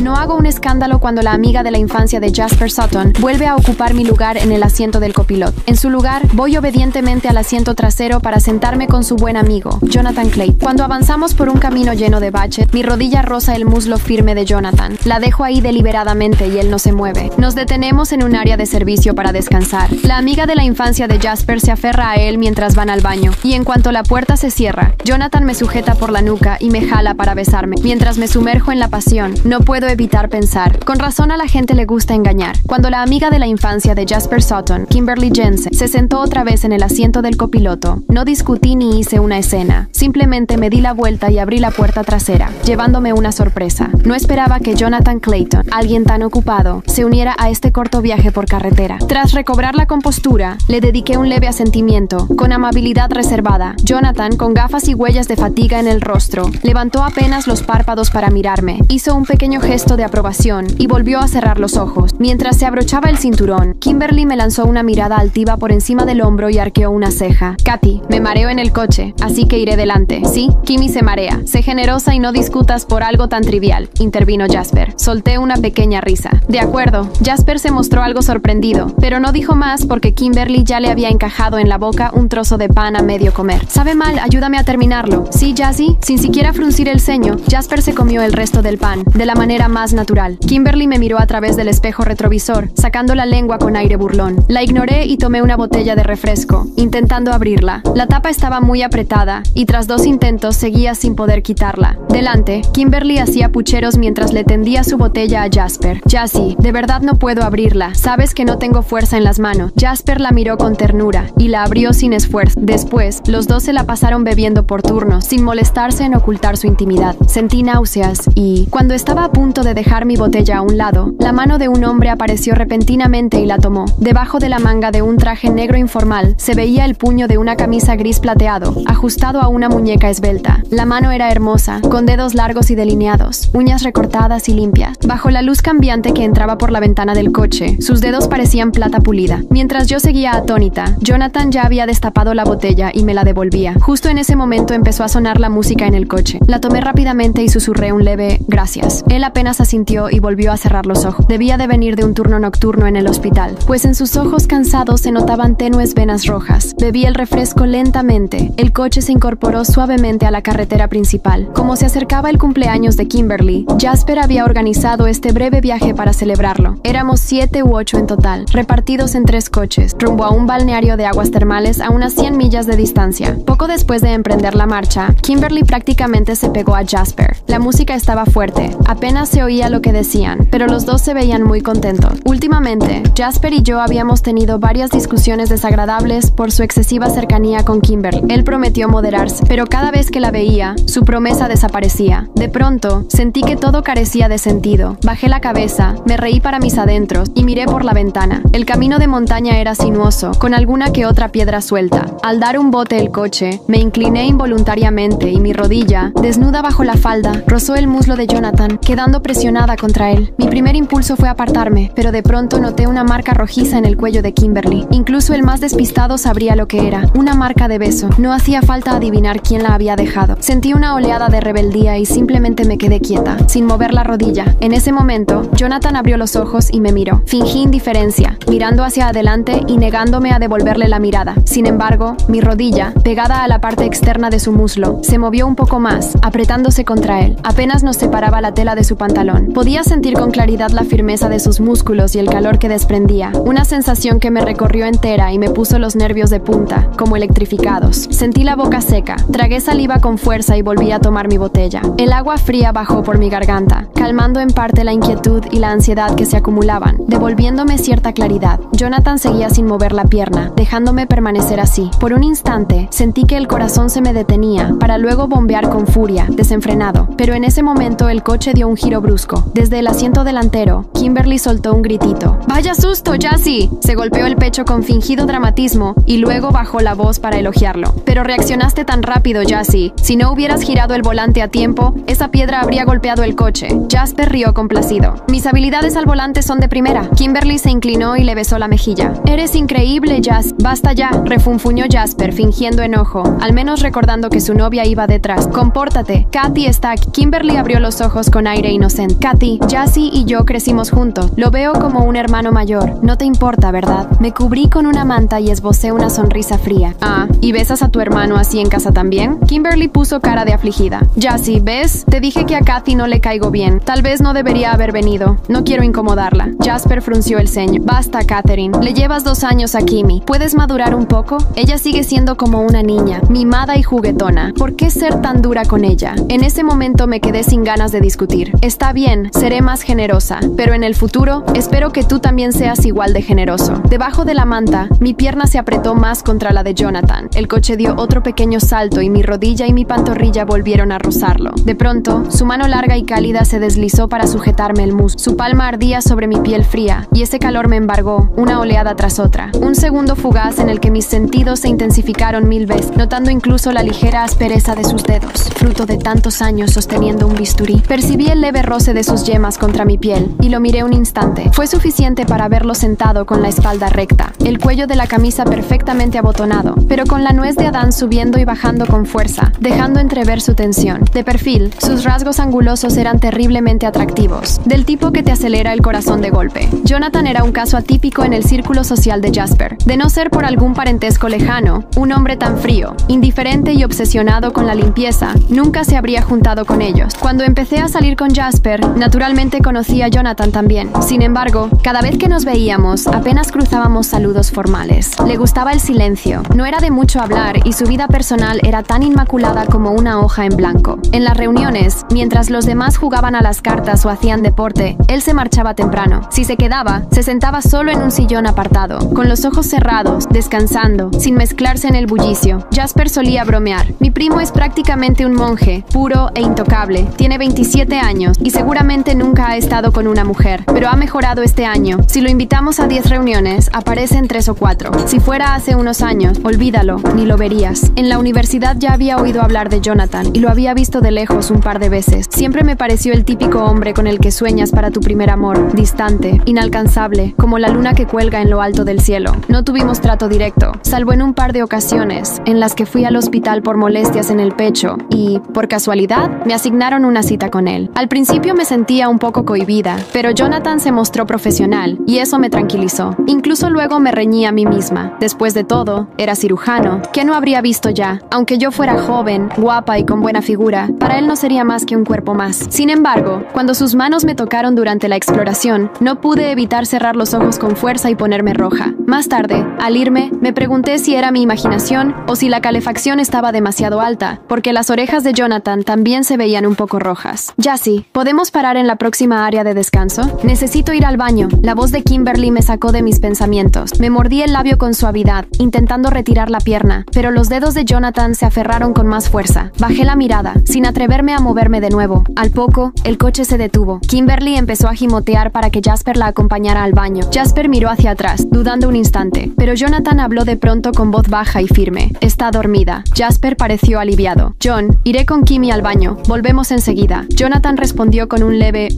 No hago un escándalo cuando la amiga de la infancia de Jasper Sutton vuelve a ocupar mi lugar en el asiento del copiloto. En su lugar, voy obedientemente al asiento trasero para sentarme con su buen amigo, Jonathan Clayton. Cuando avanzamos por un camino lleno de baches, mi rodilla roza el muslo firme de Jonathan. La dejo ahí deliberadamente y él no se mueve. Nos detenemos en un área de servicio para descansar. La amiga de la infancia de Jasper se aferra a él mientras van al baño, y en cuanto la puerta se cierra, Jonathan me sujeta por la nuca y me jala para besarme. Mientras me sumerjo en la pasión, no puedo evitar pensar, con razón a la gente le gusta engañar. Cuando la amiga de la infancia de Jasper Sutton, Kimberly Jensen, se sentó otra vez en el asiento del copiloto, no discutí ni hice una escena. Simplemente me di la vuelta y abrí la puerta trasera, llevándome una sorpresa. No esperaba que Jonathan Clayton, alguien tan ocupado, se uniera a este corto viaje por carretera. Tras recobrar la compostura, le dediqué un leve asentimiento, con amabilidad reservada. Jonathan, con gafas y huellas de fatiga en el rostro, levantó apenas los párpados para mirarme, hizo un pequeño gesto de aprobación y volvió a cerrar los ojos. Mientras se abrochaba el cinturón, Kimberly me lanzó una mirada altiva por encima del hombro y arqueó una ceja. Katy, me mareo en el coche, así que iré delante. Sí, Kimmy se marea. Sé generosa y no discutas por algo tan trivial, intervino Jasper. Solté una pequeña risa. De acuerdo. Jasper se mostró algo sorprendido, pero no dijo más porque Kimberly ya le había encajado en la boca un trozo de pan a medio comer. Sabe mal, ayúdame a terminarlo. Sí, Jazzy. Sin siquiera fruncir el ceño, Jasper se comió el resto del pan, de la manera más natural. Kimberly me miró a través del espejo retrovisor, sacando la lengua con aire burlón. La ignoré y tomé una botella de refresco, intentando abrirla. La tapa estaba muy apretada, y tras 2 intentos seguía sin poder quitarla. Delante, Kimberly hacía pucheros mientras le tendía su botella a Jasper. Jazzy, de verdad no puedo abrirla. Sabes que no tengo fuerza en las manos. Jasper la miró con ternura, y la abrió sin esfuerzo. Después, los dos se la pasaron bebiendo por turnos, sin molestarse en ocultar su intimidad. Sentí náuseas y, cuando estaba a punto de dejar mi botella a un lado, la mano de un hombre apareció repentinamente y la tomó. Debajo de la manga de un traje negro informal, se veía el puño de una camisa gris plateado, ajustado a una muñeca esbelta. La mano era hermosa, con dedos largos y delineados, uñas recortadas y limpias. Bajo la luz cambiante que entraba por la ventana del coche, sus dedos parecían plata pulida. Mientras yo seguía atónita, Jonathan ya había destapado la botella y me la devolvía. Justo en ese momento empezó a sonar la música en el coche. La tomé rápidamente y susurré un leve «gracias». Él apenas asintió y volvió a cerrar los ojos. Debía de venir de un turno nocturno en el hospital, pues en sus ojos cansados se notaban tenues venas rojas. Bebí el refresco lentamente. El coche se incorporó suavemente a la carretera principal. Como se acercaba el cumpleaños de Kimberly, Jasper había organizado este breve viaje para celebrarlo. Éramos 7 u 8 en total, repartidos en 3 coches, rumbo a un balneario de aguas termales a unas 100 millas de distancia. Poco después de emprender la marcha, Kimberly prácticamente se pegó a Jasper. La música estaba fuerte, apenas se oía lo que decían, pero los dos se veían muy contentos. Últimamente, Jasper y yo habíamos tenido varias discusiones desagradables por su excesiva cercanía con Kimberly. Él prometió moderarse, pero cada vez que la veía, su promesa desaparecía. De pronto, sentí que todo carecía de sentido. Bajé la cabeza, me reí para mis adentros y miré por la ventana. El camino de montaña era sinuoso, con alguna que otra piedra suelta. Al dar un bote el coche, me incliné involuntariamente y mi rodilla, desnuda bajo la falda, rozó el muslo de Jonathan, quedando presionada contra él. Mi primer impulso fue apartarme, pero de pronto noté una marca rojiza en el cuello de Kimberly. Incluso el más despistado sabría lo que era. Una marca de beso. No hacía falta adivinar quién la había dejado. Sentí una oleada de rebeldía y simplemente me quedé quieta, sin mover la rodilla. En ese momento, Jonathan abrió los ojos y me miró. Fingí indiferencia, mirando hacia adelante y negándome a devolverle la mirada. Sin embargo, mi rodilla, pegada a la parte externa de su muslo, se movió un poco más, apretándose contra él. Apenas nos separaba la tela de su pantalón. Podía sentir con claridad la firmeza de sus músculos y el calor que desprendía. Una sensación que me recorrió entera y me puso los nervios de punta, como electrificados. Sentí la boca seca. Tragué saliva con fuerza y volví a tomar mi botella. El agua fría bajó por mi garganta, calmando en parte la inquietud y la ansiedad que se acumulaban, devolviéndome cierta claridad. Jonathan seguía sin mover la pierna, dejándome permanecer así. Por un instante, sentí que el corazón se me detenía, para luego bombear con furia, desenfrenado. Pero en ese momento el coche dio un giro brusco. Desde el asiento delantero, Kimberly soltó un gritito. ¡Vaya susto, Jazzy! Se golpeó el pecho con fingido dramatismo y luego bajó la voz para elogiarlo. Pero reaccionaste tan rápido, Jazzy. Si no hubieras girado el volante a tiempo, esa piedra habría golpeado el coche. Jasper rió complacido. Mis habilidades al volante son de primera. Kimberly se inclinó y le besó la mejilla. Eres increíble, Jazz. Basta ya, refunfuñó Jasper, fingiendo enojo, al menos recordando que su novia iba detrás. Compórtate. Katy está aquí. Kimberly abrió los ojos con aire inocente. inocente. Kathy, Jassy y yo crecimos juntos. Lo veo como un hermano mayor. No te importa, ¿verdad? Me cubrí con una manta y esbocé una sonrisa fría. Ah, ¿y besas a tu hermano así en casa también? Kimberly puso cara de afligida. Jassy, ¿ves? Te dije que a Kathy no le caigo bien. Tal vez no debería haber venido. No quiero incomodarla. Jasper frunció el ceño. Basta, Catherine. Le llevas 2 años a Kimmy. ¿Puedes madurar un poco? Ella sigue siendo como una niña, mimada y juguetona. ¿Por qué ser tan dura con ella? En ese momento me quedé sin ganas de discutir. Está bien, seré más generosa, pero en el futuro espero que tú también seas igual de generoso. Debajo de la manta, mi pierna se apretó más contra la de Jonathan. El coche dio otro pequeño salto y mi rodilla y mi pantorrilla volvieron a rozarlo. De pronto, su mano larga y cálida se deslizó para sujetarme el muslo. Su palma ardía sobre mi piel fría y ese calor me embargó, una oleada tras otra. Un segundo fugaz en el que mis sentidos se intensificaron 1000 veces, notando incluso la ligera aspereza de sus dedos, fruto de tantos años sosteniendo un bisturí. Percibí el leve roce de sus yemas contra mi piel y lo miré un instante. Fue suficiente para verlo sentado con la espalda recta, el cuello de la camisa perfectamente abotonado, pero con la nuez de Adán subiendo y bajando con fuerza, dejando entrever su tensión. De perfil, sus rasgos angulosos eran terriblemente atractivos, del tipo que te acelera el corazón de golpe. Jonathan era un caso atípico en el círculo social de Jasper. De no ser por algún parentesco lejano, un hombre tan frío, indiferente y obsesionado con la limpieza, nunca se habría juntado con ellos. Cuando empecé a salir con Jasper, naturalmente conocí a Jonathan también. Sin embargo, cada vez que nos veíamos, apenas cruzábamos saludos formales. Le gustaba el silencio, no era de mucho hablar y su vida personal era tan inmaculada como una hoja en blanco. En las reuniones, mientras los demás jugaban a las cartas o hacían deporte, él se marchaba temprano. Si se quedaba, se sentaba solo en un sillón apartado, con los ojos cerrados, descansando, sin mezclarse en el bullicio. Jasper solía bromear. Mi primo es prácticamente un monje, puro e intocable. Tiene 27 años y seguramente nunca ha estado con una mujer, pero ha mejorado este año. Si lo invitamos a 10 reuniones, aparece en 3 o 4. Si fuera hace unos años, olvídalo, ni lo verías. En la universidad ya había oído hablar de Jonathan y lo había visto de lejos un par de veces. Siempre me pareció el típico hombre con el que sueñas para tu primer amor, distante, inalcanzable, como la luna que cuelga en lo alto del cielo. No tuvimos trato directo, salvo en un par de ocasiones en las que fui al hospital por molestias en el pecho y, por casualidad, me asignaron una cita con él. Al principio me sentía un poco cohibida, pero Jonathan se mostró profesional y eso me tranquilizó. Incluso luego me reñí a mí misma. Después de todo, era cirujano. ¿Qué no habría visto ya? Aunque yo fuera joven, guapa y con buena figura, para él no sería más que un cuerpo más. Sin embargo, cuando sus manos me tocaron durante la exploración, no pude evitar cerrar los ojos con fuerza y ponerme roja. Más tarde, al irme, me pregunté si era mi imaginación o si la calefacción estaba demasiado alta, porque las orejas de Jonathan también se veían un poco rojas. Jassy, ¿podemos parar en la próxima área de descanso? Necesito ir al baño. La voz de Kimberly me sacó de mis pensamientos. Me mordí el labio con suavidad, intentando retirar la pierna, pero los dedos de Jonathan se aferraron con más fuerza. Bajé la mirada, sin atreverme a moverme de nuevo. Al poco, el coche se detuvo. Kimberly empezó a gimotear para que Jasper la acompañara al baño. Jasper miró hacia atrás, dudando un instante, pero Jonathan habló de pronto con voz baja y firme. Está dormida. Jasper pareció aliviado. John, iré con Kimmy al baño. Volvemos enseguida. Jonathan respondió con un leve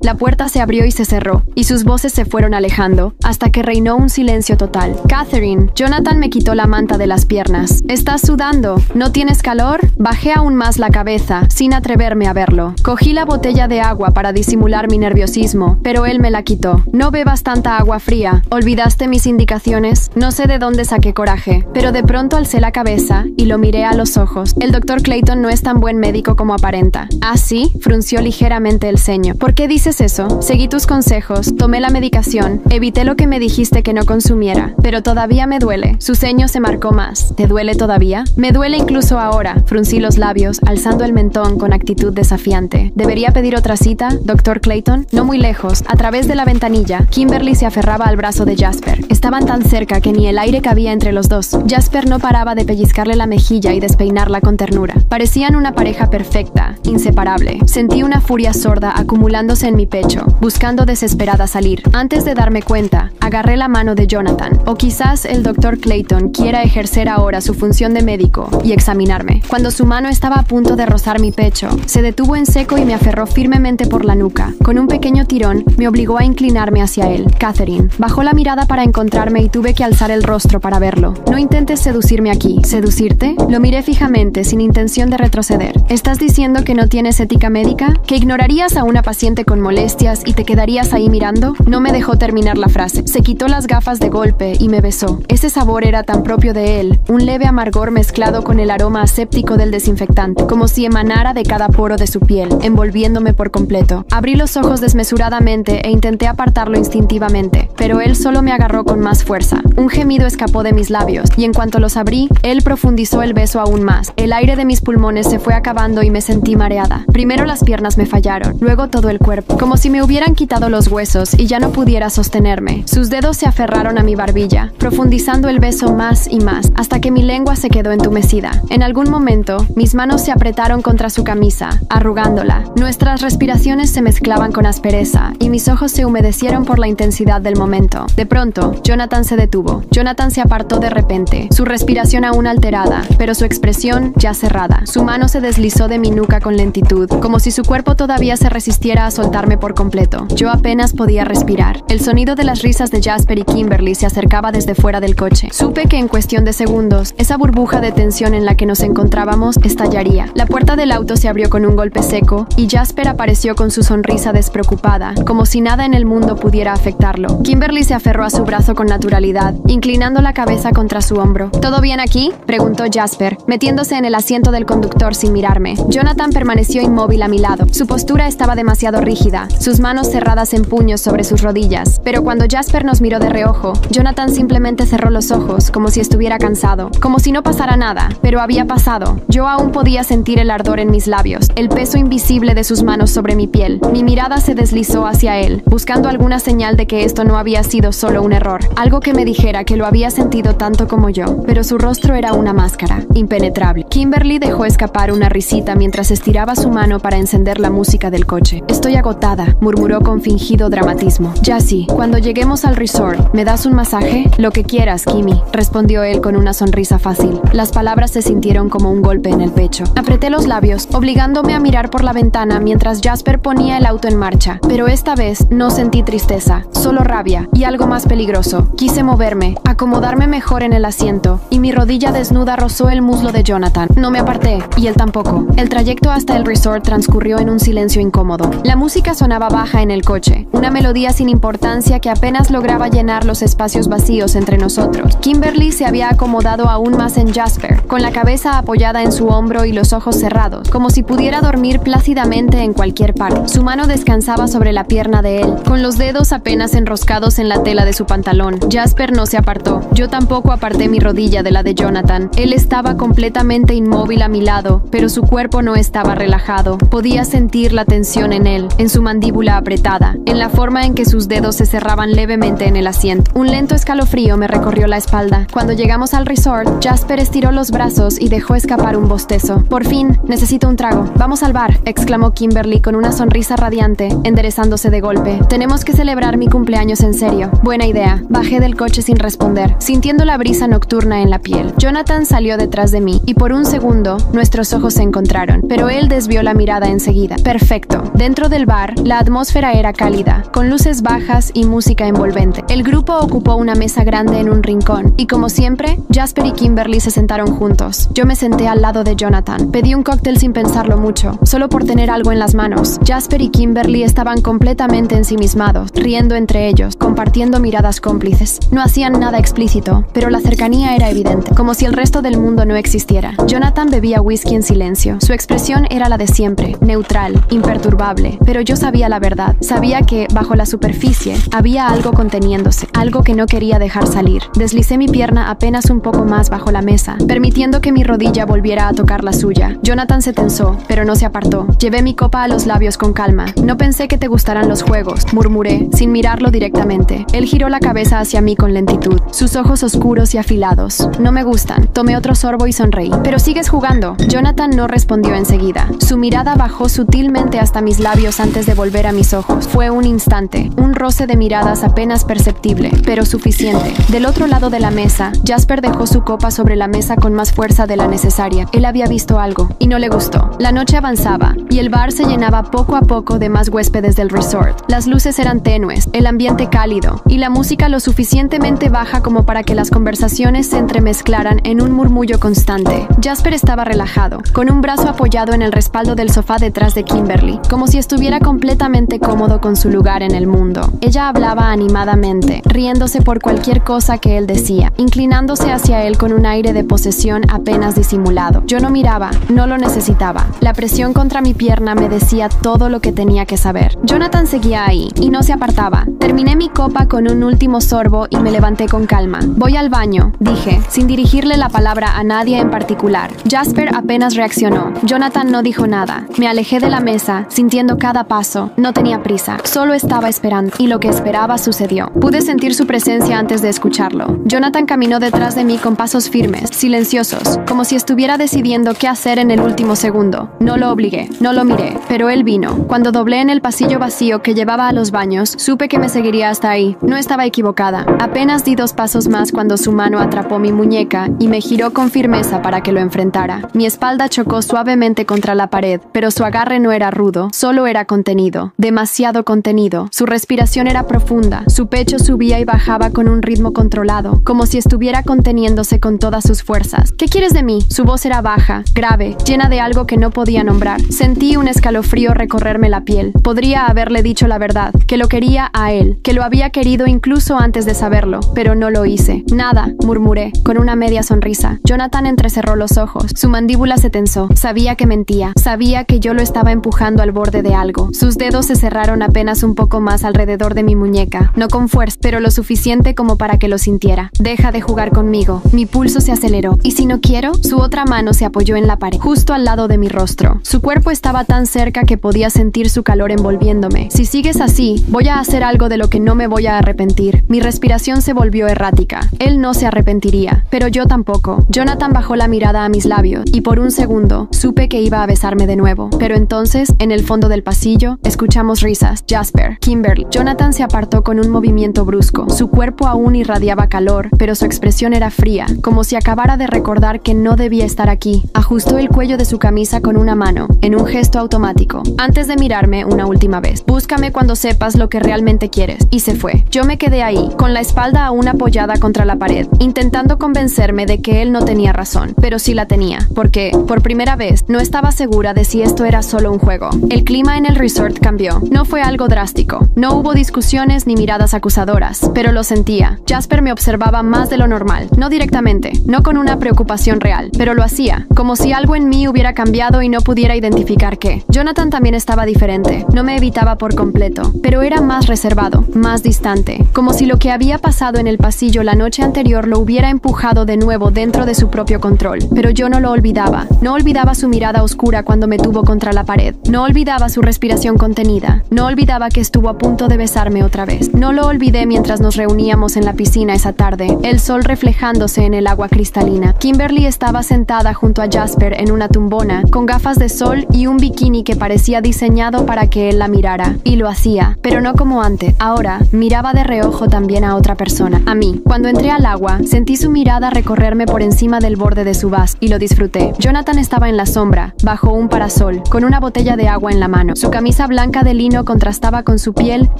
La puerta se abrió y se cerró, y sus voces se fueron alejando, hasta que reinó un silencio total. Catherine, Jonathan me quitó la manta de las piernas. ¿Estás sudando? ¿No tienes calor? Bajé aún más la cabeza, sin atreverme a verlo. Cogí la botella de agua para disimular mi nerviosismo, pero él me la quitó. No bebas tanta agua fría. ¿Olvidaste mis indicaciones? No sé de dónde saqué coraje, pero de pronto alcé la cabeza y lo miré a los ojos. El Dr. Clayton no es tan buen médico como aparenta. ¿Ah, sí? Frunció ligeramente el ceño. ¿Por qué dices eso? Seguí tus consejos, tomé la medicación, evité lo que me dijiste que no consumiera, pero todavía me duele. Su ceño se marcó más. ¿Te duele todavía? Me duele incluso ahora. Fruncí los labios, alzando el mentón con actitud desafiante. ¿Debería pedir otra cita, Dr. Clayton? No muy lejos, a través de la ventanilla, Kimberly se aferraba al brazo de Jasper. Estaban tan cerca que ni el aire cabía entre los dos. Jasper no paraba de pellizcarle la mejilla y despeinarla con ternura. Parecían una pareja perfecta, inseparable. Sentí una furia sorda acumulándose en mi pecho, buscando desesperada salir. Antes de darme cuenta, agarré la mano de Jonathan. O quizás el Dr. Clayton quiera ejercer ahora su función de médico y examinarme. Cuando su mano estaba a punto de rozar mi pecho, se detuvo en seco y me aferró firmemente por la nuca. Con un pequeño tirón, me obligó a inclinarme hacia él. Catherine bajó la mirada para encontrarme y tuve que alzar el rostro para verlo. No intentes seducirme aquí. ¿Seducirte? Lo miré fijamente, sin intención de retroceder. ¿Estás diciendo que no tienes ética médica? ¿Que ignorarías a una paciente con molestias y te quedarías ahí mirando? No me dejó terminar la frase. Se quitó las gafas de golpe y me besó. Ese sabor era tan propio de él, un leve amargor mezclado con el aroma aséptico del desinfectante, como si emanara de cada poro de su piel, envolviéndome por completo. Abrí los ojos desmesuradamente e intenté apartarlo instintivamente, pero él solo me agarró con más fuerza. Un gemido escapó de mis labios, y en cuanto los abrí, él profundizó el beso aún más. El aire de mis pulmones se fue acabando y me sentí mareada. Primero las piernas me fallaron, luego todo el cuerpo, como si me hubieran quitado los huesos y ya no pudiera sostenerme. Sus dedos se aferraron a mi barbilla, profundizando el beso más y más, hasta que mi lengua se quedó entumecida. En algún momento, mis manos se apretaron contra su camisa, arrugándola. Nuestras respiraciones se mezclaban con aspereza, y mis ojos se humedecieron por la intensidad del momento. De pronto, Jonathan se detuvo. Jonathan se apartó de repente, su respiración aún alterada, pero su expresión ya cerrada. Su mano se deslizó de mi nuca con lentitud, como si su cuerpo todavía se resistiera a soltarme por completo. Yo apenas podía respirar. El sonido de las risas de Jasper y Kimberly se acercaba desde fuera del coche. Supe que en cuestión de segundos, esa burbuja de tensión en la que nos encontrábamos estallaría. La puerta del auto se abrió con un golpe seco y Jasper apareció con su sonrisa despreocupada, como si nada en el mundo pudiera afectarlo. Kimberly se aferró a su brazo con naturalidad, inclinando la cabeza contra su hombro. ¿Todo bien aquí?, preguntó Jasper, metiéndose en el asiento del conductor sin mirarme. Jonathan permaneció inmóvil a mi lado. Su postura estaba demasiado rígida, sus manos cerradas en puños sobre sus rodillas. Pero cuando Jasper nos miró de reojo, Jonathan simplemente cerró los ojos, como si estuviera cansado, como si no pasara nada, pero había pasado. Yo aún podía sentir el ardor en mis labios, el peso invisible de sus manos sobre mi piel. Mi mirada se deslizó hacia él, buscando alguna señal de que esto no había sido solo un error, algo que me dijera que lo había sentido tanto como yo, pero su rostro era una máscara, impenetrable. Kimberly dejó escapar una risita mientras estiraba su mano para encender la música del coche. Estoy agotada, murmuró con fingido dramatismo. Ya sí, cuando lleguemos al resort, ¿me das un masaje? Lo que quieras, Kimmy, respondió él con una sonrisa fácil. Las palabras se sintieron como un golpe en el pecho. Apreté los labios, obligándome a mirar por la ventana mientras Jasper ponía el auto en marcha, pero esta vez no sentí tristeza, solo rabia y algo más peligroso. Quise moverme, acomodarme mejor en el asiento, y mi rodilla desnuda rozó el muslo de Jonathan. No me aparté, y él tampoco. El trayecto hasta el resort transcurrió en un silencio incómodo. La música sonaba baja en el coche, una melodía sin importancia que apenas lograba llenar los espacios vacíos entre nosotros. Kimberly se había acomodado aún más en Jasper, con la cabeza apoyada en su hombro y los ojos cerrados, como si pudiera dormir plácidamente en cualquier parte. Su mano descansaba sobre la pierna de él, con los dedos apenas enroscados en la tela de su pantalón. Jasper no se apartó. Yo tampoco aparté mi rodilla de la de Jonathan. Él estaba completamente inmóvil a mi lado, pero su cuerpo no estaba relajado. Podía sentir la tensión en él, en su mandíbula apretada, en la forma en que sus dedos se cerraban levemente en el asiento. Un lento escalofrío me recorrió la espalda. Cuando llegamos al resort, Jasper estiró los brazos y dejó escapar un bostezo. Por fin, necesito un trago. Vamos al bar, exclamó Kimberly con una sonrisa radiante, enderezándose de golpe. Tenemos que celebrar mi cumpleaños en serio. Buena idea. Bajé del coche sin responder, sintiendo la brisa nocturna en la piel. Jonathan salió detrás de mí y por un segundo nuestros ojos se encontraron, pero él desvió la mirada enseguida. Perfecto. Dentro del bar, la atmósfera era cálida, con luces bajas y música envolvente. El grupo ocupó una mesa grande en un rincón y, como siempre, Jasper y Kimberly se sentaron juntos. Yo me senté al lado de Jonathan. Pedí un cóctel sin pensarlo mucho, solo por tener algo en las manos. Jasper y Kimberly estaban completamente ensimismados, riendo entre ellos, compartiendo miradas cómplices. No hacían nada explícito, pero la cercanía era evidente, como si el resto del mundo no existiera. Jonathan bebía whisky en silencio. Su expresión era la de siempre, neutral, imperturbable, pero yo sabía la verdad. Sabía que, bajo la superficie, había algo conteniéndose, algo que no quería dejar salir. Deslicé mi pierna apenas un poco más bajo la mesa, permitiendo que mi rodilla volviera a tocar la suya. Jonathan se tensó, pero no se apartó. Llevé mi copa a los labios con calma. No pensé que te gustaran los juegos, murmuré, sin mirarlo directamente. Él giró la cabeza hacia mí con lentitud, sus ojos oscuros y afilados. No me gustan. Tomé otro sorbo y sonreí. Pero sigues jugando. Jonathan no respondió enseguida. Su mirada bajó sutilmente hasta mis labios antes de volver a mis ojos. Fue un instante, un roce de miradas apenas perceptible, pero suficiente. Del otro lado de la mesa, Jasper dejó su copa sobre la mesa con más fuerza de la necesaria. Él había visto algo, y no le gustó. La noche avanzaba, y el bar se llenaba poco a poco de más huéspedes del resort. Las luces eran tenues, el ambiente cálido, y la música lo suficientemente baja como para que las conversaciones se entremezclaran en un murmullo constante. Jasper estaba relajado, con un brazo apoyado en el respaldo del sofá detrás de Kimberly, como si estuviera completamente cómodo con su lugar en el mundo. Ella hablaba animadamente, riéndose por cualquier cosa que él decía, inclinándose hacia él con un aire de posesión apenas disimulado. Yo no miraba, no lo necesitaba. La presión contra mi pierna me decía todo lo que tenía que saber. Jonathan seguía ahí, y no se apartaba. Terminé mi copa con un último sorbo y me levanté con calma. Voy al baño, dije, sin dirigirle la palabra a nadie en particular. Jasper apenas reaccionó. Jonathan no dijo nada. Me alejé de la mesa, sintiendo cada paso. No tenía prisa, solo estaba esperando. Y lo que esperaba sucedió. Pude sentir su presencia antes de escucharlo. Jonathan caminó detrás de mí con pasos firmes, silenciosos, como si estuviera decidiendo qué hacer en el último segundo. No lo obligué, no lo miré, pero él vino. Cuando doblé en el pasillo vacío que llevaba a los baños, supe que me seguiría hasta ahí. No estaba equivocada. Apenas di 2 pasos más cuando su mano atrapó mi muñeca y me giró con firmeza para que lo enfrentara. Mi espalda chocó suavemente contra la pared, pero su agarre no era rudo, solo era contenido, demasiado contenido. Su respiración era profunda, su pecho subía y bajaba con un ritmo controlado, como si estuviera conteniéndose con todas sus fuerzas. ¿Qué quieres de mí? Su voz era baja, grave, llena de algo que no podía nombrar. Sentí un escalofrío recorrerme la piel. Podría haberle dicho la verdad, que lo quería a él, que lo había querido incluso antes de saberlo, pero no lo hice. Nada, murmuré, con una media sonrisa. Jonathan entrecerró los ojos. Su mandíbula se tensó. Sabía que mentía. Sabía que yo lo estaba empujando al borde de algo. Sus dedos se cerraron apenas un poco más alrededor de mi muñeca. No con fuerza, pero lo suficiente como para que lo sintiera. Deja de jugar conmigo. Mi pulso se aceleró. ¿Y si no quiero? Su otra mano se apoyó en la pared, justo al lado de mi rostro. Su cuerpo estaba tan cerca que podía sentir su calor envolviéndome. Si sigues así, voy a hacer algo de lo que no me voy a arrepentir. Mi respiración se volvió errática. Él no se arrepentiría, pero yo tampoco. Jonathan bajó la mirada a mis labios, y por un segundo supe que iba a besarme de nuevo. Pero entonces, en el fondo del pasillo, escuchamos risas. Jasper, Kimberly. Jonathan se apartó con un movimiento brusco. Su cuerpo aún irradiaba calor, pero su expresión era fría, como si acabara de recordar que no debía estar aquí. Ajustó el cuello de su camisa con una mano, en un gesto automático, antes de mirarme una última vez. Búscame cuando sepas lo que realmente quieres. Y se fue. Yo me quedé ahí, con la espalda aún apoyada contra la pared, intentando convencerme de que él no tenía razón, pero sí la tenía, porque, por primera vez, no estaba segura de si esto era solo un juego. El clima en el resort cambió. No fue algo drástico. No hubo discusiones ni miradas acusadoras, pero lo sentía. Jasper me observaba más de lo normal, no directamente, no con una preocupación real, pero lo hacía, como si algo en mí hubiera cambiado y no pudiera identificar qué. Jonathan también estaba diferente. No me evitaba por completo, pero era más reservado, más distante, como si lo que había pasado en el pasillo la noche anterior lo hubiera empujado de nuevo dentro de su propio control. Pero yo no lo olvidaba. No olvidaba su mirada oscura cuando me tuvo contra la pared. No olvidaba su respiración contenida. No olvidaba que estuvo a punto de besarme otra vez. No lo olvidé mientras nos reuníamos en la piscina esa tarde, el sol reflejándose en el agua cristalina. Kimberly estaba sentada junto a Jasper en una tumbona, con gafas de sol y un bikini que parecía diseñado para que él la mirara. Y lo hacía, pero no como antes. Ahora, miraba de reojo también a otra persona, a mí. Cuando entré al agua, sentí su mirada recorrerme por encima del borde de su vaso, y lo disfruté. Jonathan estaba en la sombra, bajo un parasol, con una botella de agua en la mano. Su camisa blanca de lino contrastaba con su piel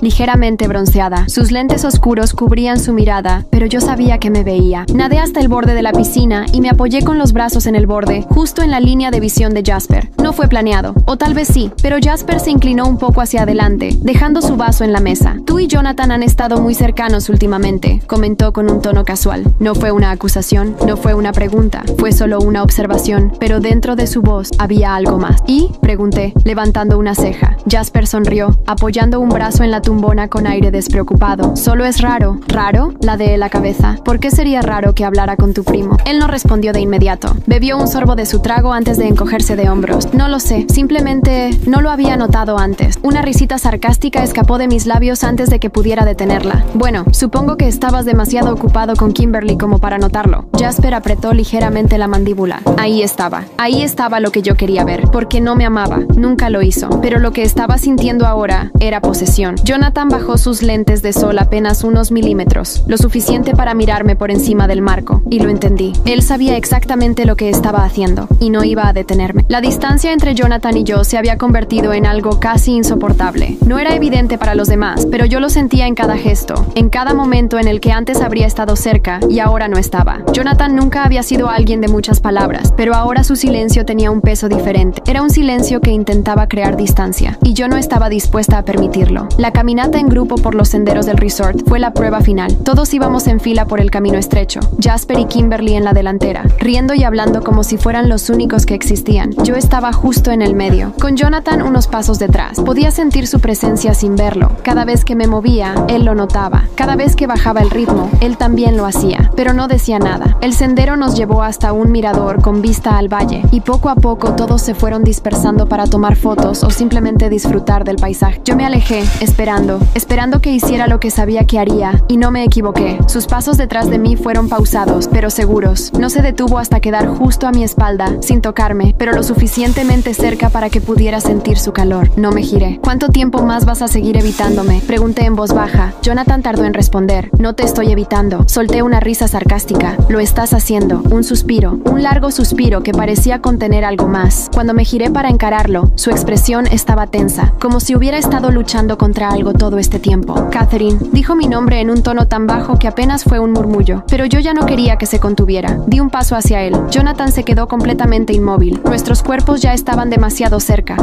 ligeramente bronceada. Sus lentes oscuros cubrían su mirada, pero yo sabía que me veía. Nadé hasta el borde de la piscina y me apoyé con los brazos en el borde, justo en la línea de visión de Jasper. No fue planeado, o tal vez sí, pero Jasper se inclinó un poco hacia adelante, dejando su vaso en la mesa. Tú y Jonathan han estado muy cercanos últimamente, comentó con un tono casual. No fue una acusación, no fue una pregunta, fue solo una observación, pero dentro de su voz había algo más. ¿Y? Pregunté, levantando una ceja. Jasper sonrió, apoyando un brazo en la tumbona con aire despreocupado. Solo es raro. ¿Raro? Ladeé la cabeza. ¿Por qué sería raro que hablara con tu primo? Él no respondió de inmediato. Bebió un sorbo de su trago antes de encogerse de hombros. No lo sé, simplemente no lo había notado antes. Una risita sarcástica escapó de mis labios antes de que pudiera detenerla. Bueno, supongo que estabas demasiado ocupado con Kimberly como para notarlo. Jasper apretó ligeramente la mandíbula. Ahí estaba lo que yo quería ver, porque no me amaba, nunca lo hizo, pero lo que estaba estaba sintiendo ahora era posesión. Jonathan bajó sus lentes de sol apenas unos milímetros, lo suficiente para mirarme por encima del marco, y lo entendí. Él sabía exactamente lo que estaba haciendo, y no iba a detenerme. La distancia entre Jonathan y yo se había convertido en algo casi insoportable. No era evidente para los demás, pero yo lo sentía en cada gesto, en cada momento en el que antes habría estado cerca y ahora no estaba. Jonathan nunca había sido alguien de muchas palabras, pero ahora su silencio tenía un peso diferente. Era un silencio que intentaba crear distancia, y yo no estaba dispuesta a permitirlo. La caminata en grupo por los senderos del resort fue la prueba final. Todos íbamos en fila por el camino estrecho, Jasper y Kimberly en la delantera, riendo y hablando como si fueran los únicos que existían. Yo estaba justo en el medio, con Jonathan unos pasos detrás. Podía sentir su presencia sin verlo. Cada vez que me movía, él lo notaba. Cada vez que bajaba el ritmo, él también lo hacía, pero no decía nada. El sendero nos llevó hasta un mirador con vista al valle, y poco a poco todos se fueron dispersando para tomar fotos o simplemente disfrutar del paisaje. Yo me alejé, esperando que hiciera lo que sabía que haría, y no me equivoqué. Sus pasos detrás de mí fueron pausados, pero seguros. No se detuvo hasta quedar justo a mi espalda, sin tocarme, pero lo suficientemente cerca para que pudiera sentir su calor. No me giré. ¿Cuánto tiempo más vas a seguir evitándome?, pregunté en voz baja. Jonathan tardó en responder. No te estoy evitando. Solté una risa sarcástica. Lo estás haciendo. Un suspiro. Un largo suspiro que parecía contener algo más. Cuando me giré para encararlo, su expresión estaba tensa, como si hubiera estado luchando contra algo todo este tiempo. Catherine, dijo mi nombre en un tono tan bajo que apenas fue un murmullo, pero yo ya no quería que se contuviera. Di un paso hacia él. Jonathan se quedó completamente inmóvil. Nuestros cuerpos ya estaban demasiado cerca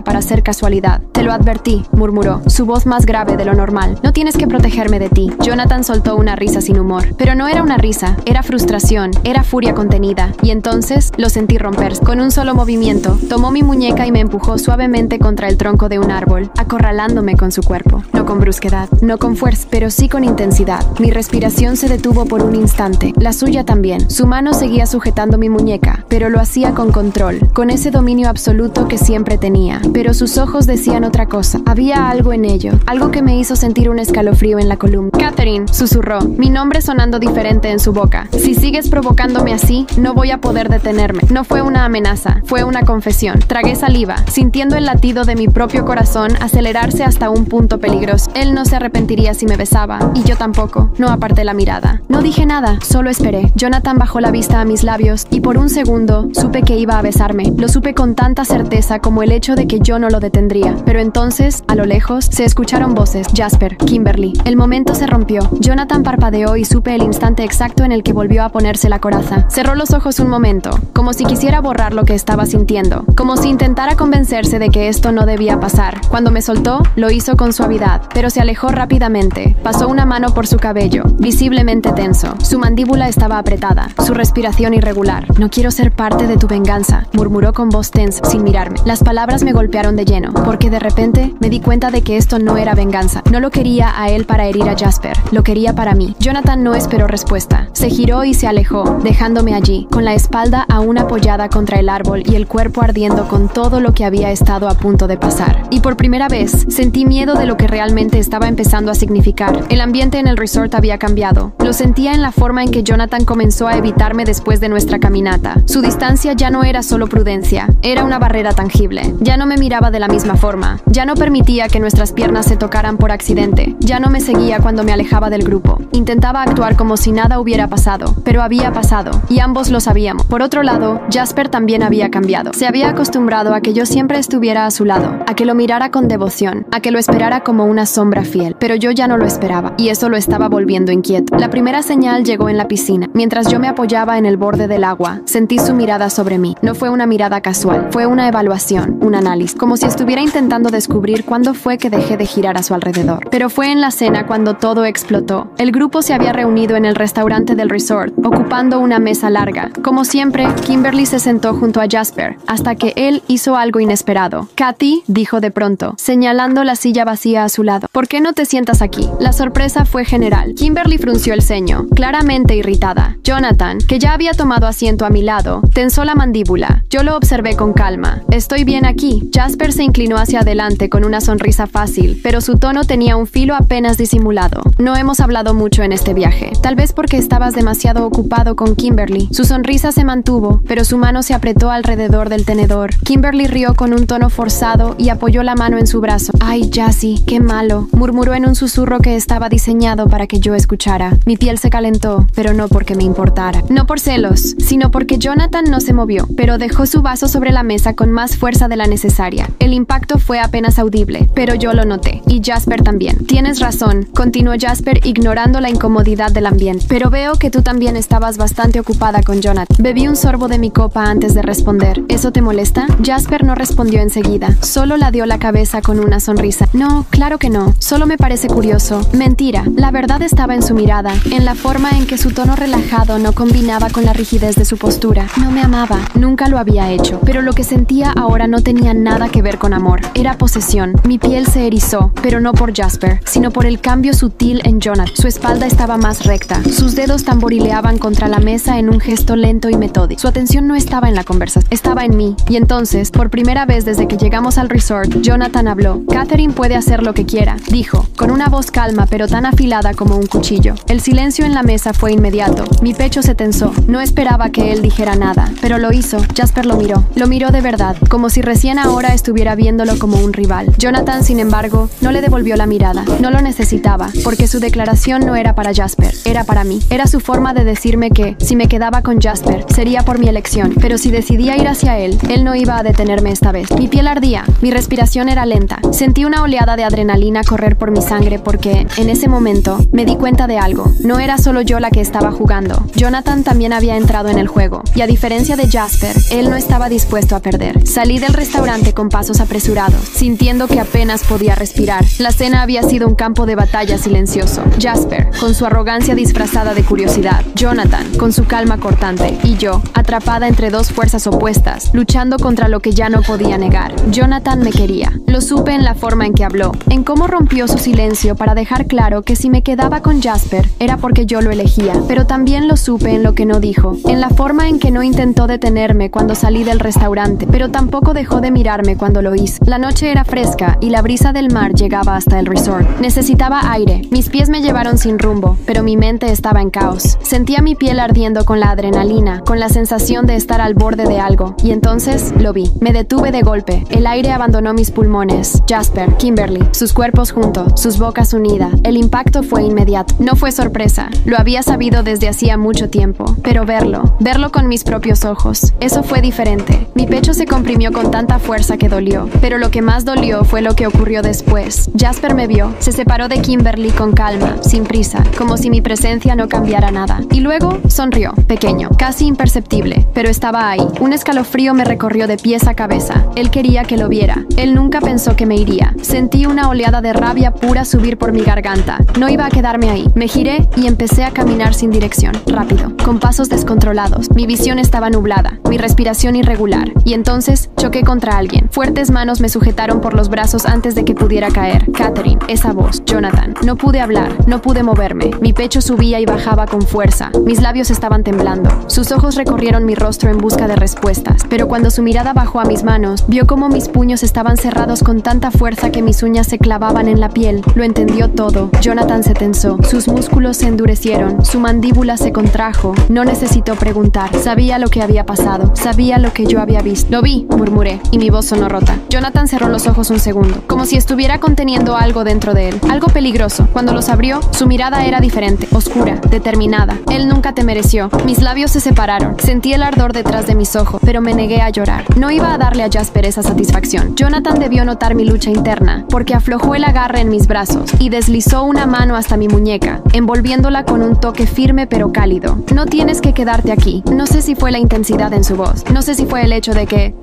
para ser casualidad. Te lo advertí, murmuró, su voz más grave de lo normal. No tienes que protegerme de ti. Jonathan soltó una risa sin humor, pero no era una risa, era frustración, era furia contenida, y entonces lo sentí romperse. Con un solo movimiento, tomó mi muñeca y me empujó suavemente contra el tronco de un árbol, acorralándome con su cuerpo. No con brusquedad, no con fuerza, pero sí con intensidad. Mi respiración se detuvo por un instante, la suya también. Su mano seguía sujetando mi muñeca, pero lo hacía con control, con ese dominio absoluto que siempre tenía. Pero sus ojos decían otra cosa. Había algo en ello, algo que me hizo sentir un escalofrío en la columna. Catherine, susurró, mi nombre sonando diferente en su boca. Si sigues provocándome así, no voy a poder detenerme. No fue una amenaza, fue una confesión. Tragué saliva, sintiendo el latido de mi propio corazón acelerarse hasta un punto peligroso. Él no se arrepentiría si me besaba, y yo tampoco. No aparté la mirada. No dije nada, solo esperé. Jonathan bajó la vista a mis labios, y por un segundo supe que iba a besarme. Lo supe con tanta certeza como el hecho de que yo no lo detendría. Pero entonces, a lo lejos, se escucharon voces. Jasper, Kimberly. El momento se rompió. Jonathan parpadeó y supe el instante exacto en el que volvió a ponerse la coraza. Cerró los ojos un momento, como si quisiera borrar lo que estaba sintiendo, como si intentara convencerse de que esto no debía pasar. Cuando me soltó, lo hizo con suavidad, pero se alejó rápidamente. Pasó una mano por su cabello, visiblemente tenso. Su mandíbula estaba apretada, su respiración irregular. No quiero ser parte de tu venganza, murmuró con voz tensa, sin mirarme. Las palabras me golpearon de lleno, porque de repente me di cuenta de que esto no era venganza. No lo quería a él para herir a Jasper, lo quería para mí. Jonathan no esperó respuesta. Se giró y se alejó, dejándome allí, con la espalda aún apoyada contra el árbol y el cuerpo ardiendo con todo lo que había estado a punto de pasar. Y por primera vez, sentí miedo de lo que realmente estaba empezando a significar. El ambiente en el resort había cambiado. Lo sentía en la forma en que Jonathan comenzó a evitarme después de nuestra caminata. Su distancia ya no era solo prudencia, era una barrera tangible. Ya no me miraba de la misma forma. Ya no permitía que nuestras piernas se tocaran por accidente. Ya no me seguía cuando me alejaba del grupo. Intentaba actuar como si nada hubiera pasado, pero había pasado, y ambos lo sabíamos. Por otro lado, Jasper también había cambiado. Se había acostumbrado a que yo siempre estuviera a su lado, a que lo mirara con devoción, a que lo esperara como una sombra fiel. Pero yo ya no lo esperaba, y eso lo estaba volviendo inquieto. La primera señal llegó en la piscina. Mientras yo me apoyaba en el borde del agua, sentí su mirada sobre mí. No fue una mirada casual, fue una evaluación, un análisis, como si estuviera intentando descubrir cuándo fue que dejé de girar a su alrededor. Pero fue en la cena cuando todo explotó. El grupo se había reunido en el restaurante del resort, ocupando una mesa larga. Como siempre, Kimberly se sentó junto a Jasper, hasta que él hizo algo inesperado. Kathy, dijo de pronto, señalando la silla vacía a su lado. ¿Por qué no te sientas aquí? La sorpresa fue general. Kimberly frunció el ceño, claramente irritada. Jonathan, que ya había tomado asiento a mi lado, tensó la mandíbula. Yo lo observé con calma. Estoy bien aquí. Jasper se inclinó hacia adelante con una sonrisa fácil, pero su tono tenía un filo apenas disimulado. No hemos hablado mucho en este viaje. Tal vez porque estabas demasiado ocupado con Kimberly. Su sonrisa se mantuvo, pero su mano se apretó alrededor del tenedor. Kimberly rió con un tono forzado forzado y apoyó la mano en su brazo. «Ay, Jassy, qué malo», murmuró en un susurro que estaba diseñado para que yo escuchara. Mi piel se calentó, pero no porque me importara. No por celos, sino porque Jonathan no se movió, pero dejó su vaso sobre la mesa con más fuerza de la necesaria. El impacto fue apenas audible, pero yo lo noté. Y Jasper también. «Tienes razón», continuó Jasper ignorando la incomodidad del ambiente. «Pero veo que tú también estabas bastante ocupada con Jonathan». Bebí un sorbo de mi copa antes de responder. «¿Eso te molesta?» Jasper no respondió enseguida. Solo ladeó la cabeza con una sonrisa. «No, claro que no. Solo me parece curioso». Mentira. La verdad estaba en su mirada, en la forma en que su tono relajado no combinaba con la rigidez de su postura. No me amaba. Nunca lo había hecho. Pero lo que sentía ahora no tenía nada que ver con amor. Era posesión. Mi piel se erizó, pero no por Jasper, sino por el cambio sutil en Jonathan. Su espalda estaba más recta. Sus dedos tamborileaban contra la mesa en un gesto lento y metódico. Su atención no estaba en la conversación, estaba en mí. Y entonces, por primera vez desde que llegamos al resort, Jonathan habló. «Catherine puede hacer lo que quiera», dijo, con una voz calma pero tan afilada como un cuchillo. El silencio en la mesa fue inmediato. Mi pecho se tensó. No esperaba que él dijera nada, pero lo hizo. Jasper lo miró. Lo miró de verdad, como si recién ahora estuviera viéndolo como un rival. Jonathan, sin embargo, no le devolvió la mirada. No lo necesitaba, porque su declaración no era para Jasper, era para mí. Era su forma de decirme que, si me quedaba con Jasper, sería por mi elección, pero si decidía ir hacia él no iba a detenerme esta vez. Mi piel ardía, mi respiración era lenta. Sentí una oleada de adrenalina correr por mi sangre porque, en ese momento, me di cuenta de algo. No era solo yo la que estaba jugando. Jonathan también había entrado en el juego, y a diferencia de Jasper, él no estaba dispuesto a perder. Salí del restaurante con pasos apresurados, sintiendo que apenas podía respirar. La cena había sido un campo de batalla silencioso. Jasper, con su arrogancia disfrazada de curiosidad. Jonathan, con su calma cortante. Y yo, atrapada entre dos fuerzas opuestas, luchando contra lo que ya no podía negar. Jonathan me quería. Lo supe en la forma en que habló, en cómo rompió su silencio para dejar claro que si me quedaba con Jasper, era porque yo lo elegía. Pero también lo supe en lo que no dijo, en la forma en que no intentó detenerme cuando salí del restaurante, pero tampoco dejó de mirarme cuando lo hice. La noche era fresca y la brisa del mar llegaba hasta el resort. Necesitaba aire. Mis pies me llevaron sin rumbo, pero mi mente estaba en caos. Sentía mi piel ardiendo con la adrenalina, con la sensación de estar al borde de algo. Y entonces lo vi. Me detuve de golpe. El aire abandonó mis pulmones. Jasper, Kimberly, sus cuerpos juntos, sus bocas unidas. El impacto fue inmediato. No fue sorpresa. Lo había sabido desde hacía mucho tiempo. Pero verlo con mis propios ojos, eso fue diferente. Mi pecho se comprimió con tanta fuerza que dolió. Pero lo que más dolió fue lo que ocurrió después. Jasper me vio. Se separó de Kimberly con calma, sin prisa, como si mi presencia no cambiara nada. Y luego sonrió, pequeño, casi imperceptible, pero estaba ahí. Un escalofrío me recorrió de pies a cabeza. Él quería que lo viera. Él nunca pensó que me iría. Sentí una oleada de rabia pura subir por mi garganta. No iba a quedarme ahí. Me giré y empecé a caminar sin dirección, rápido, con pasos descontrolados. Mi visión estaba nublada, mi respiración irregular. Y entonces choqué contra alguien. Fuertes manos me sujetaron por los brazos antes de que pudiera caer. Catherine, esa voz, Jonathan. No pude hablar, no pude moverme. Mi pecho subía y bajaba con fuerza. Mis labios estaban temblando. Sus ojos recorrieron mi rostro en busca de respuestas. Pero cuando su mirada bajó a mis manos, vio cómo mis puños estaban cerrados con tanta fuerza que mis uñas se clavaban en la piel. Lo entendió todo. Jonathan se tensó. Sus músculos se endurecieron. Su mandíbula se contrajo. No necesitó preguntar. Sabía lo que había pasado. Sabía lo que yo había visto. «Lo vi», murmuré, y mi voz sonó rota. Jonathan cerró los ojos un segundo, como si estuviera conteniendo algo dentro de él. Algo peligroso. Cuando los abrió, su mirada era diferente, oscura, determinada. Él nunca te mereció. Mis labios se separaron. Sentí el ardor detrás de mis ojos, pero me negué a llorar. No iba a darle a Jasper esa satisfacción. Jonathan debió notar mi lucha interna, porque aflojó el agarre en mis brazos y deslizó una mano hasta mi muñeca, envolviéndola con un toque firme pero cálido. «No tienes que quedarte aquí». No sé si fue la intensidad en su voz. No sé si fue el hecho de que,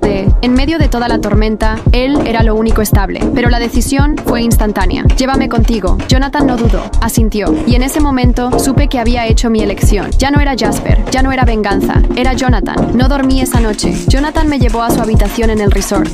en medio de toda la tormenta, él era lo único estable. Pero la decisión fue instantánea. «Llévame contigo». Jonathan no dudó. Asintió. Y en ese momento supe que había hecho mi elección. Ya no era Jasper. Ya no era venganza. Era Jonathan. No dormí esa noche. Jonathan me llevó a su habitación en el resort.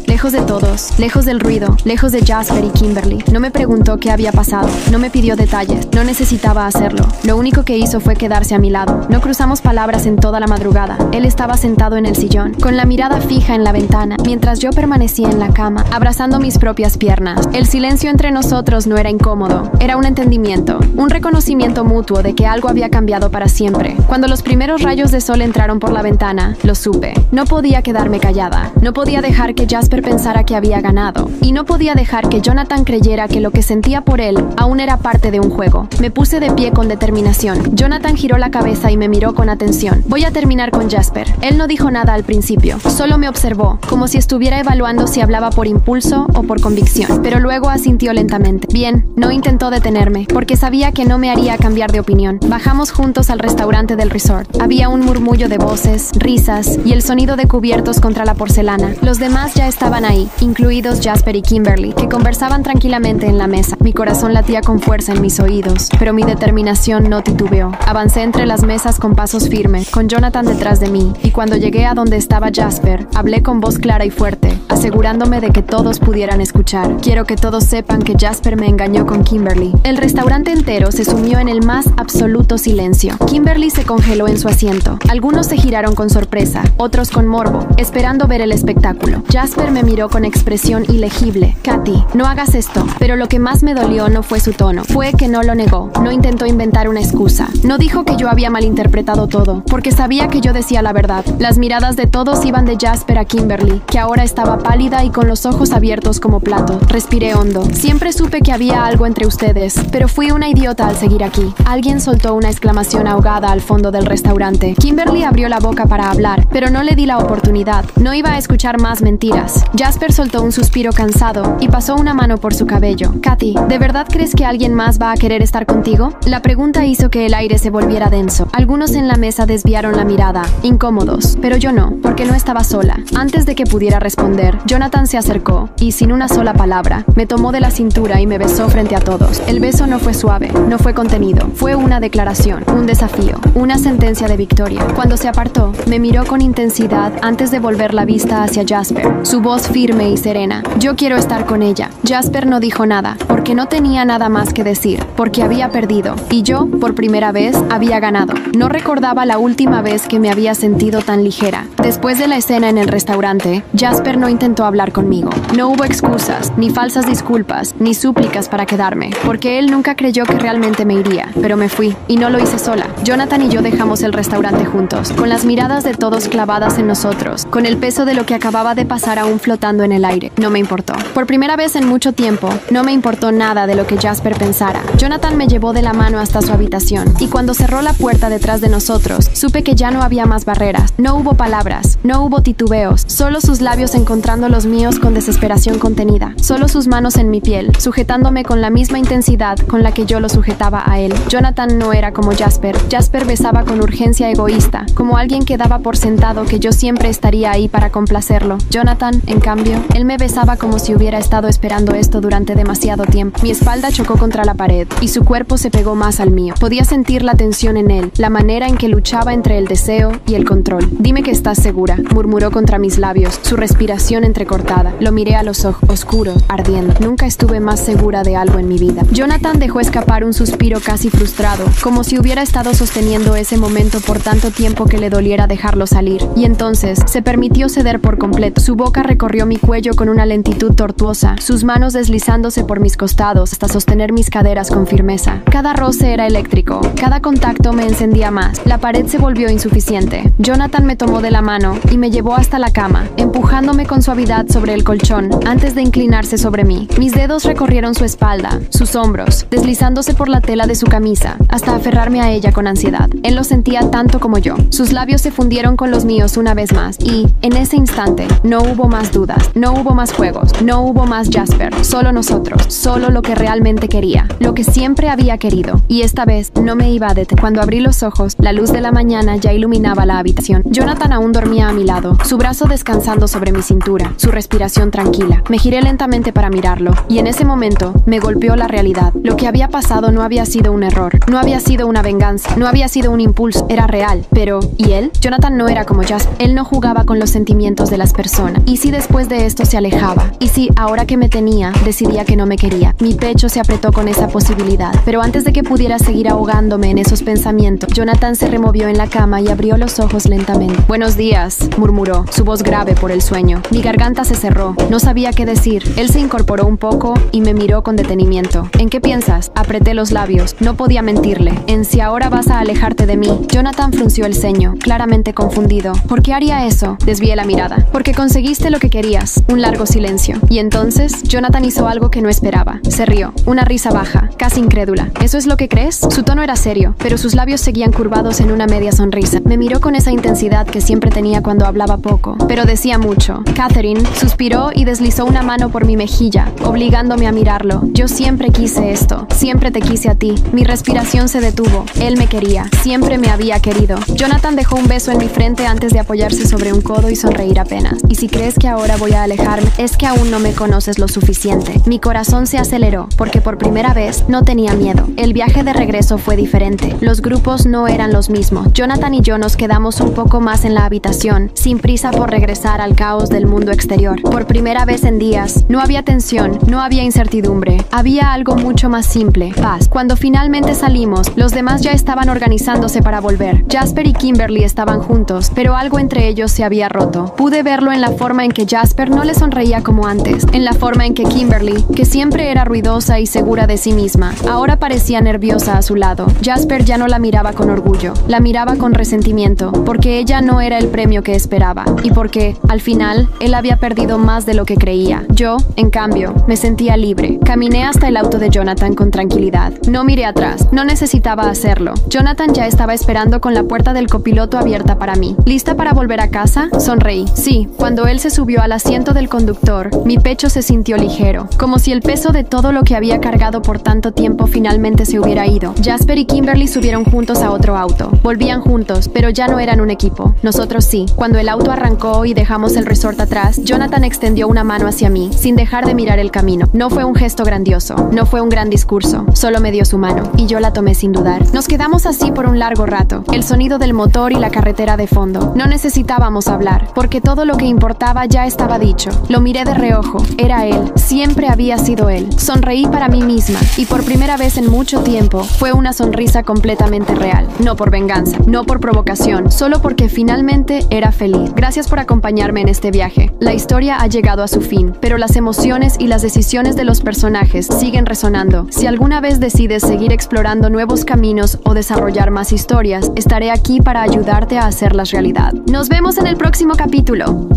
Lejos de todos. Lejos del ruido. Lejos de Jasper y Kimberly. No me preguntó qué había pasado. No me pidió detalles. No necesitaba hacerlo. Lo único que hizo fue quedarse a mi lado. No cruzamos palabras en toda la madrugada. Él estaba sentado en el sillón, con la mirada fija en la ventana, mientras yo permanecía en la cama, abrazando mis propias piernas. El silencio entre nosotros no era incómodo. Era un entendimiento. Un reconocimiento mutuo de que algo había cambiado para siempre. Cuando los primeros rayos de sol entraron por la ventana, lo supe. No podía quedarme callada. No podía dejar que Jasper pensara que había ganado, y no podía dejar que Jonathan creyera que lo que sentía por él aún era parte de un juego. Me puse de pie con determinación. Jonathan giró la cabeza y me miró con atención. Voy a terminar con Jasper. Él no dijo nada al principio, solo me observó, como si estuviera evaluando si hablaba por impulso o por convicción, pero luego asintió lentamente. Bien, no intentó detenerme, porque sabía que no me haría cambiar de opinión. Bajamos juntos al restaurante del resort. Había un murmullo de voces, risas y el sonido de cubiertos contra la porcelana. Los demás ya estaban ahí, incluidos Jasper y Kimberly, que conversaban tranquilamente en la mesa. Mi corazón latía con fuerza en mis oídos, pero mi determinación no titubeó. Avancé entre las mesas con pasos firmes, con Jonathan detrás de mí, y cuando llegué a donde estaba Jasper, hablé con voz clara y fuerte, asegurándome de que todos pudieran escuchar. Quiero que todos sepan que Jasper me engañó con Kimberly. El restaurante entero se sumió en el más absoluto silencio. Kimberly se congeló en su asiento. Algunos se giraron con sorpresa, otros con morbo, esperando ver el espectáculo. Jasper me miró con expresión ilegible. Katy, no hagas esto. Pero lo que más me dolió no fue su tono, fue que no lo negó. No intentó inventar una excusa. No dijo que yo había malinterpretado todo, porque sabía que yo decía la verdad. Las miradas de todos iban de Jasper a Kimberly, que ahora estaba pálida y con los ojos abiertos como plato. Respiré hondo. Siempre supe que había algo entre ustedes, pero fui una idiota al seguir aquí. Alguien soltó una exclamación ahogada al fondo del restaurante. Kimberly abrió la boca para hablar, pero no le di la oportunidad. No iba a escuchar más mentiras. Jasper soltó un suspiro cansado y pasó una mano por su cabello. Katy, ¿de verdad crees que alguien más va a querer estar contigo? La pregunta hizo que el aire se volviera denso. Algunos en la mesa desviaron la mirada, incómodos, pero yo no, porque no estaba sola. Antes de que pudiera responder, Jonathan se acercó y, sin una sola palabra, me tomó de la cintura y me besó frente a todos. El beso no fue suave, no fue contenido, fue una declaración, un desafío, una sentencia de victoria. Cuando se apartó, me miró con intensidad antes de volver la vista hacia Jasper, su voz firme y serena. Yo quiero estar con ella. Jasper no dijo nada, porque no tenía nada más que decir, porque había perdido, y yo, por primera vez, había ganado. No recordaba la última vez que me había sentido tan ligera. Después de la escena en el restaurante, Jasper no intentó hablar conmigo. No hubo excusas, ni falsas disculpas, ni súplicas para quedarme, porque él nunca creyó que realmente me iría, pero me fui, y no lo hice sola. Jonathan y yo dejamos el restaurante juntos, con las miradas de todos clavadas en nosotros, con el peso de lo que acababa de pasar aún flotando en el aire. No me importó. Por primera vez en mucho tiempo, no me importó nada de lo que Jasper pensara. Jonathan me llevó de la mano hasta su habitación, y cuando cerró la puerta detrás de nosotros, supe que ya no había más barreras. No hubo palabras, no hubo titubeos, solo sus labios encontrando los míos con desesperación contenida, solo sus manos en mi piel, sujetándome con la misma intensidad con la que yo lo sujetaba a él. Jonathan no era como Jasper. Jasper besaba con urgencia egoísta, como alguien que daba por sentado que yo siempre estaría ahí para complacerlo. Jonathan, en cambio, él me besaba como si hubiera estado esperando esto durante demasiado tiempo. Mi espalda chocó contra la pared, y su cuerpo se pegó más al mío. Podía sentir la tensión en él, la manera en que luchaba entre el deseo y el control. Dime que estás segura, murmuró contra mis labios, su respiración entrecortada. Lo miré a los ojos, oscuros, ardiendo. Nunca estuve más segura de algo en mi vida. Jonathan dejó escapar un suspiro casi frustrado, como si hubiera estado sosteniendo ese momento por tanto tiempo que le doliera dejarlo salir. Y entonces, se permitió ceder por completo. Su boca recorrió mi cuello con una lentitud tortuosa, sus manos deslizándose por mis costados hasta sostener mis caderas con firmeza. Cada roce era eléctrico, cada contacto me encendía más. La pared se volvió insuficiente. Jonathan me tomó de la mano y me llevó hasta la cama, empujándome con suavidad sobre el colchón antes de inclinarse sobre mí. Mis dedos recorrieron su espalda, sus hombros, deslizándose por la tela de su camisa, hasta aferrarme a ella con ansiedad. Él lo sentía tanto como yo. Sus labios se fundieron con los míos una vez más, y, en ese instante, no hubo más dudas, no hubo más juegos, no hubo más Jasper, solo nosotros, solo lo que realmente quería, lo que siempre había querido, y esta vez no me iba a detener. Cuando abrí los ojos, la luz de la mañana ya iluminaba la habitación. Jonathan aún dormía a mi lado, su brazo descansando sobre mi cintura, su respiración tranquila. Me giré lentamente para mirarlo, y en ese momento me golpeó la realidad. Lo que había pasado no había sido un error, no había sido una venganza, no había sido un impulso, era real. Pero, ¿y él? Jonathan no era como Jasper. Él no jugaba con los sentimientos de las personas. ¿Y si después de esto se alejaba? ¿Y si, ahora que me tenía, decidía que no me quería? Mi pecho se apretó con esa posibilidad. Pero antes de que pudiera seguir ahogándome en esos pensamientos, Jonathan se removió en la cama y abrió los ojos lentamente. «Buenos días», murmuró, su voz grave por el sueño. Mi garganta se cerró. No sabía qué decir. Él se incorporó un poco y me miró con detenimiento. «¿En qué piensas?». Apreté los labios. No podía mentirle. «En si ahora vas a alejarte de mí». Jonathan frunció el ceño, claramente confundido. «¿Por qué haría eso?». Desvié la mirada. «Porque conseguí Conseguiste lo que querías. Un largo silencio. Y entonces, Jonathan hizo algo que no esperaba. Se rió. Una risa baja, casi incrédula. ¿Eso es lo que crees? Su tono era serio, pero sus labios seguían curvados en una media sonrisa. Me miró con esa intensidad que siempre tenía cuando hablaba poco, pero decía mucho. Catherine suspiró y deslizó una mano por mi mejilla, obligándome a mirarlo. Yo siempre quise esto. Siempre te quise a ti. Mi respiración se detuvo. Él me quería. Siempre me había querido. Jonathan dejó un beso en mi frente antes de apoyarse sobre un codo y sonreír apenas. Y si crees que ahora voy a alejarme, es que aún no me conoces lo suficiente. Mi corazón se aceleró, porque por primera vez no tenía miedo. El viaje de regreso fue diferente. Los grupos no eran los mismos. Jonathan y yo nos quedamos un poco más en la habitación, sin prisa por regresar al caos del mundo exterior. Por primera vez en días, no había tensión, no había incertidumbre. Había algo mucho más simple, paz. Cuando finalmente salimos, los demás ya estaban organizándose para volver. Jasper y Kimberly estaban juntos, pero algo entre ellos se había roto. Pude verlo en la forma en que Jasper no le sonreía como antes, en la forma en que Kimberly, que siempre era ruidosa y segura de sí misma, ahora parecía nerviosa a su lado. Jasper ya no la miraba con orgullo, la miraba con resentimiento, porque ella no era el premio que esperaba, y porque, al final, él había perdido más de lo que creía. Yo, en cambio, me sentía libre. Caminé hasta el auto de Jonathan con tranquilidad. No miré atrás, no necesitaba hacerlo. Jonathan ya estaba esperando con la puerta del copiloto abierta para mí. ¿Lista para volver a casa? Sonreí. Sí, cuando él se subió al asiento del conductor, mi pecho se sintió ligero, como si el peso de todo lo que había cargado por tanto tiempo finalmente se hubiera ido. Jasper y Kimberly subieron juntos a otro auto. Volvían juntos, pero ya no eran un equipo. Nosotros sí. Cuando el auto arrancó y dejamos el resort atrás, Jonathan extendió una mano hacia mí, sin dejar de mirar el camino. No fue un gesto grandioso, no fue un gran discurso, solo me dio su mano, y yo la tomé sin dudar. Nos quedamos así por un largo rato, el sonido del motor y la carretera de fondo. No necesitábamos hablar, porque todo lo que importaba ya estaba dicho. Lo miré de reojo. Era él. Siempre había sido él. Sonreí para mí misma, y por primera vez en mucho tiempo, fue una sonrisa completamente real. No por venganza, no por provocación, solo porque finalmente era feliz. Gracias por acompañarme en este viaje. La historia ha llegado a su fin, pero las emociones y las decisiones de los personajes siguen resonando. Si alguna vez decides seguir explorando nuevos caminos o desarrollar más historias, estaré aquí para ayudarte a hacerlas realidad. Nos vemos en el próximo capítulo.